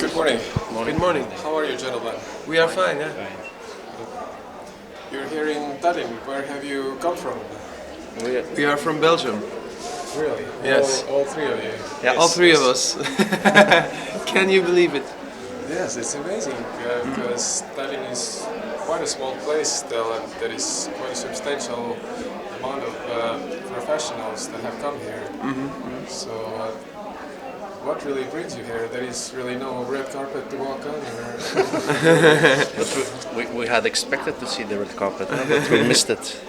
Good morning. Good morning. How are you, gentlemen? We are fine, yeah. You're here in Tallinn. Where have you come from? We are from Belgium. Really? Yes. All three of you? Yeah, all three of us. Can you believe it? Yes, it's amazing because Tallinn is quite a small place still, and there is quite a substantial amount of professionals that have come here. So, what really brings you here? There is really no red carpet to walk on? But we had expected to see the red carpet, but we missed it.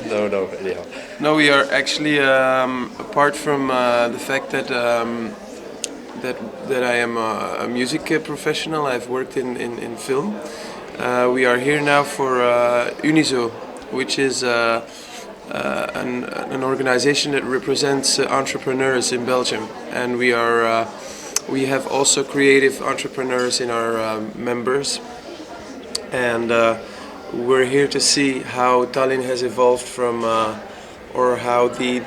No, anyhow. No, we are actually, apart from the fact that that I am a music professional, I've worked in film. We are here now for Unizo, which is an organization that represents entrepreneurs in Belgium, and we have also creative entrepreneurs in our members, and we're here to see how Tallinn has evolved from, or how the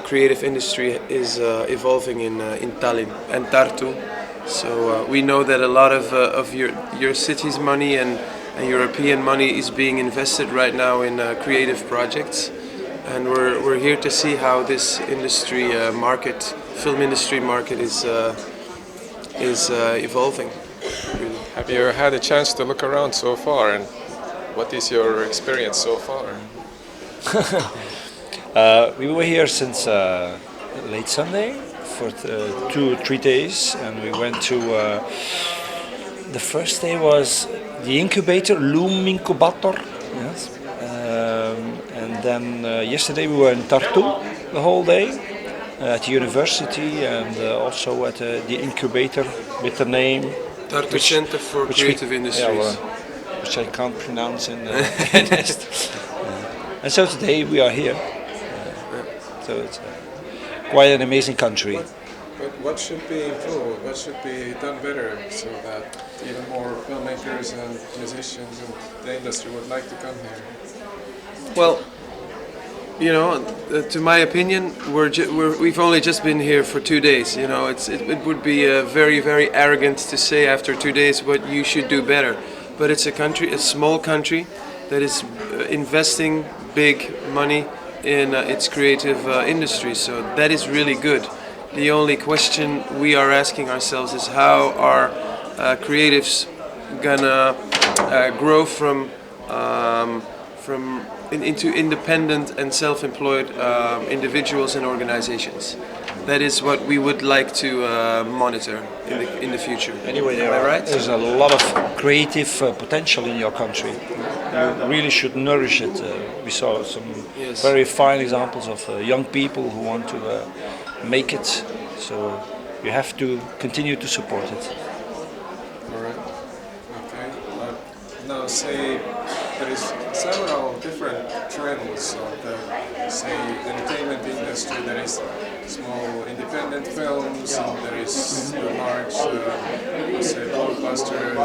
creative industry is evolving in Tallinn and Tartu. So we know that a lot of your city's money and European money is being invested right now in creative projects. And we're here to see how this industry film industry market is evolving. Really. Have you had a chance to look around so far, and what is your experience so far? We were here since late Sunday for 2 or 3 days, and we went to. The first day was the incubator, Loom Incubator. Yes. And then yesterday we were in Tartu the whole day at the university, and also at the incubator with the name Tartu Center for Creative Industries. Which I can't pronounce in and so today we are here. So it's quite an amazing country. But what should be improved? What should be done better so that even more filmmakers and musicians and the industry would like to come here? Well, you know, to my opinion, we've only just been here for 2 days. You know, it would be very, very arrogant to say after 2 days what you should do better. But it's a small country that is investing big money in its creative industry. So that is really good. The only question we are asking ourselves is how are creatives gonna grow into independent and self-employed individuals and organizations. That is what we would like to monitor in the future. Anyway, there's a lot of creative potential in your country. You really should nourish it. We saw some very fine examples of young people who want to make it. So you have to continue to support it. All right. Okay. Now, say there is several different trends of the, say, entertainment industry. There is small independent films, and there is the large, say, blockbuster,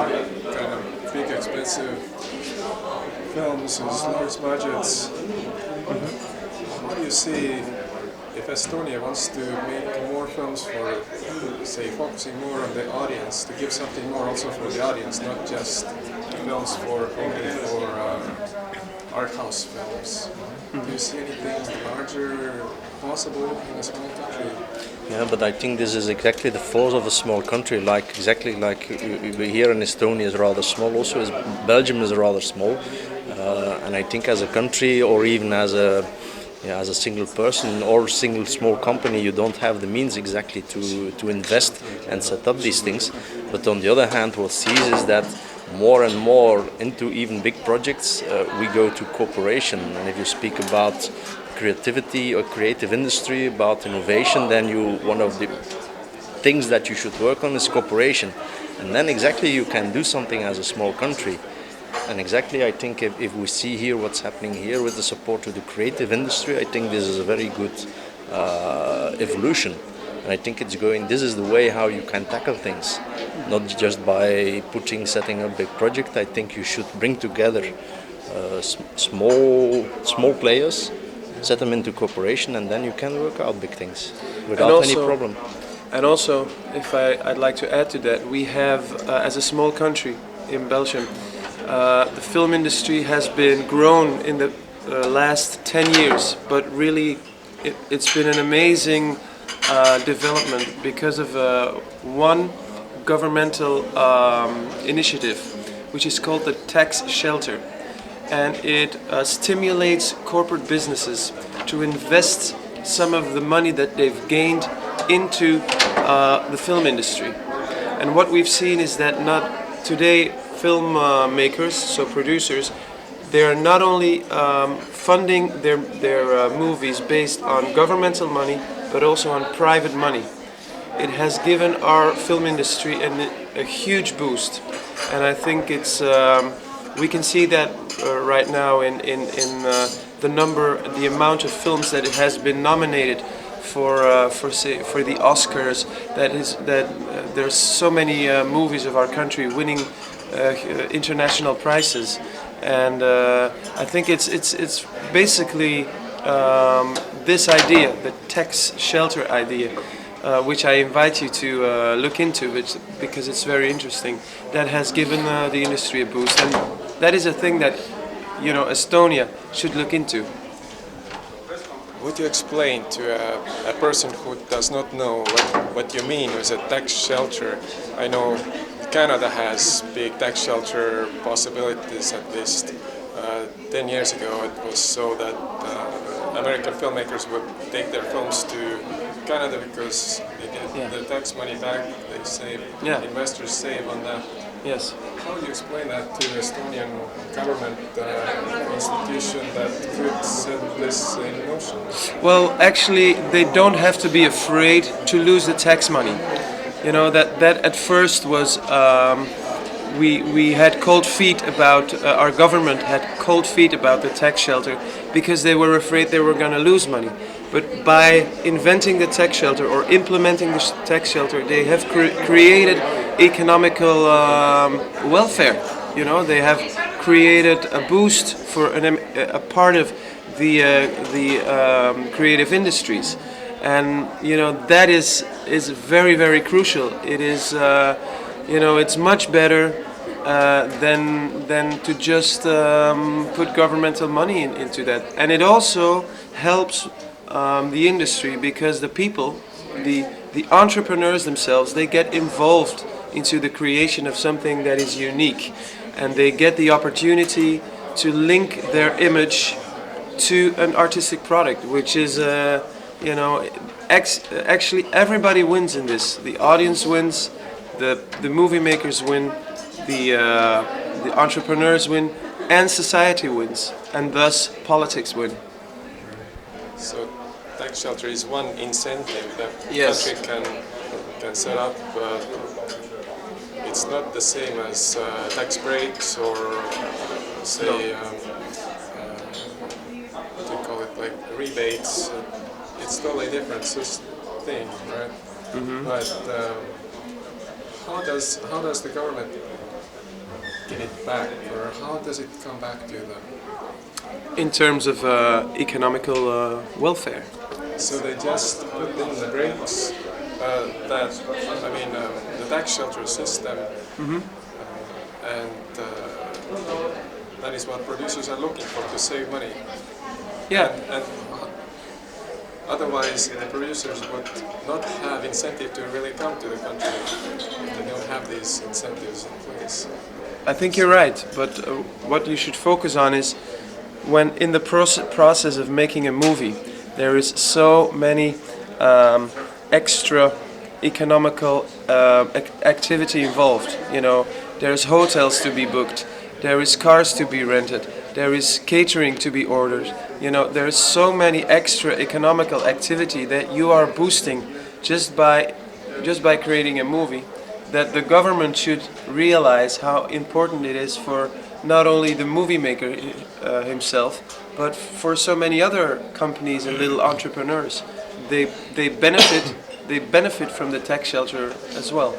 kind of big, expensive films with large budgets. How do you see if Estonia wants to make more films for, say, focusing more on the audience, to give something more also for the audience, not just films only for art house films? Do you see anything larger possible in a small country? Yeah, but I think this is exactly the force of a small country. Exactly like we here in Estonia is rather small. Also, Belgium is rather small, and I think as a country or even as a single person or single small company, you don't have the means exactly to invest and set up these things. But on the other hand, what sees is that more and more into even big projects, we go to cooperation. And if you speak about creativity or creative industry, about innovation, then one of the things that you should work on is cooperation. And then exactly you can do something as a small country. And exactly, I think if we see here what's happening here with the support to the creative industry, I think this is a very good evolution. And I think this is the way how you can tackle things. Not just by setting up big project. I think you should bring together small players, set them into cooperation, and then you can work out big things without any problem. And also, if I'd like to add to that, we have, as a small country in Belgium, the film industry has been grown in the last 10 years, but really it's been an amazing development because of one governmental initiative, which is called the tax shelter. And it stimulates corporate businesses to invest some of the money that they've gained into the film industry. And what we've seen is that not today film makers, so producers, they are not only funding their movies based on governmental money, but also on private money. It has given our film industry a huge boost, and I think it's we can see that right now in the amount of films that it has been nominated for the Oscars. There's so many movies of our country winning international prizes, and I think it's basically this idea, the tax shelter idea, which I invite you to look into, because it's very interesting. That has given the industry a boost, and that is a thing that Estonia should look into. Would you explain to a person who does not know what you mean with a tax shelter? I know Canada has big tax shelter possibilities. At least 10 years ago, it was so that American filmmakers would take their films to Canada because they get the tax money back. They save, investors save on that. Yes. How would you explain that to the Estonian government institution that could set this in motion? Well, actually, they don't have to be afraid to lose the tax money. That at first was we had cold feet about our government had cold feet about the tax shelter because they were afraid they were going to lose money. But by inventing the tax shelter or implementing the tax shelter, they have created economical welfare. They have created a boost for a part of the creative industries, and that is very, very crucial. It is it's much better than to just put governmental money into that, and it also helps the industry because the people, the entrepreneurs themselves, they get involved into the creation of something that is unique, and they get the opportunity to link their image to an artistic product, which is actually everybody wins in this. The audience wins, the movie makers win, the entrepreneurs win, and society wins, and thus politics win. So tax shelter is one incentive that Yes. country can set up. It's not the same as tax breaks or say what do you call it, like rebates. It's totally different thing, right? Mm-hmm. But how does the government get it back, or how does it come back to them? In terms of economical welfare. So they just put in the brakes. The tax shelter system, and that is what producers are looking for, to save money. Yeah. And otherwise, the producers would not have incentive to really come to the country if they don't have these incentives in place. I think you're right, but what you should focus on is when in the process of making a movie, there is so many extra economical activity involved. There's hotels to be booked, there is cars to be rented, there is catering to be ordered. There's so many extra economical activity that you are boosting just by creating a movie, that the government should realize how important it is for not only the movie maker himself, but for so many other companies and little entrepreneurs. They benefit from the tax shelter as well.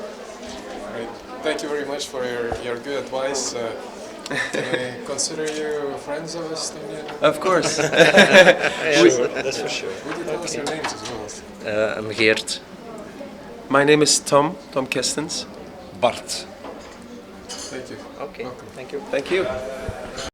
Right. Thank you very much for your good advice. Can I consider you friends of Estonia? Of course. Sure, that's for sure. Would you tell us your names as well? I'm Geert. My name is Tom Kestens. Bart. Thank you. Okay, Welcome. thank you. Thank you.